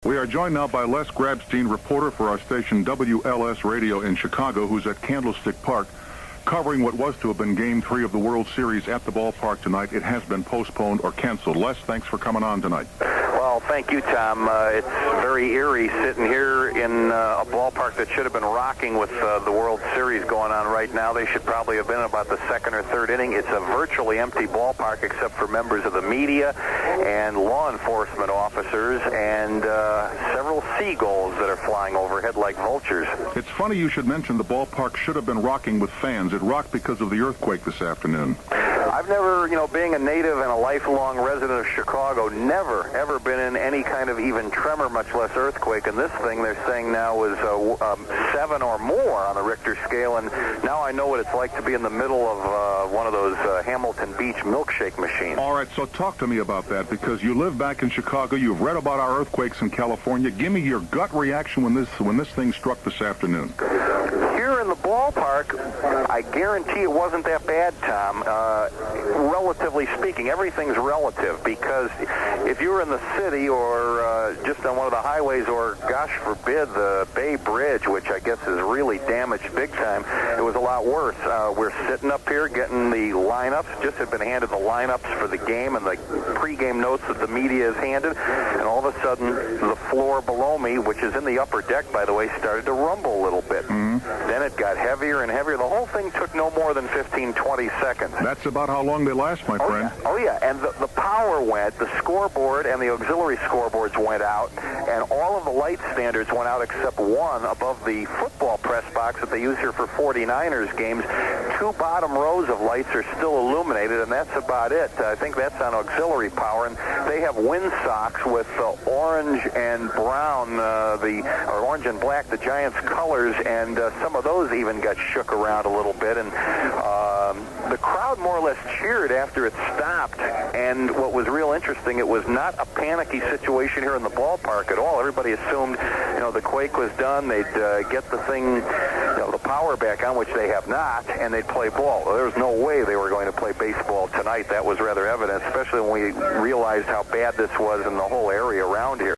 We are joined now by Les Grabstein, reporter for our station WLS Radio in Chicago, who's at Candlestick Park, covering what was to have been Game 3 of the World Series at the ballpark tonight. It has been postponed or canceled. Les, thanks for coming on tonight. Well, thank you, Tom. It's very eerie sitting here in a ballpark that should have been rocking with the World Series going on right now. They should probably have been about the second or third inning. It's a virtually empty ballpark except for members of the media and law enforcement officers and several seagulls that are flying overhead like vultures. It's funny you should mention the ballpark should have been rocking with fans. It rocked because of the earthquake this afternoon. I've never, being a native and a lifelong resident of Chicago, never, ever been in any kind of even tremor, much less earthquake. And this thing they're saying now is 7 or more on the Richter scale. And now I know what it's like to be in the middle of one of those Hamilton Beach milkshake machines. All right, so talk to me about that, because you live back in Chicago. You've read about our earthquakes in California. Give me your gut reaction when this thing struck this afternoon. Here in the ballpark, I guarantee it wasn't that bad, Tom. Relatively speaking, everything's relative, because if you were in the city or just on one of the highways, or gosh forbid the Bay Bridge, which I guess is really damaged big time, it was a lot worse. We're sitting up here getting the lineups, just had been handed the lineups for the game and the pregame notes that the media has handed, and all of a sudden the floor below me, which is in the upper deck, by the way, started to rumble a little bit. Then it got heavier and heavier. The whole thing took no more than 15, 20 seconds. That's about how long they last, my friend. Oh, yeah. And the power went, the scoreboard and the auxiliary scoreboards went out, and all of the light standards went out except one above the football press box that they use here for 49ers games. 2 bottom rows of lights are still illuminated, and that's about it. I think that's on auxiliary power, and they have windsocks with orange and brown, or orange and black, the Giants' colors, and some of those even got shook around a little bit, and the crowd more or less cheered after it stopped. And what was real interesting, it was not a panicky situation here in the ballpark at all. Everybody assumed, the Quake was done, they'd get the thing, the power back on, which they have not, and they'd play ball. Well, there was no way they were going to play baseball tonight. That was rather evident, especially when we realized how bad this was in the whole area around here.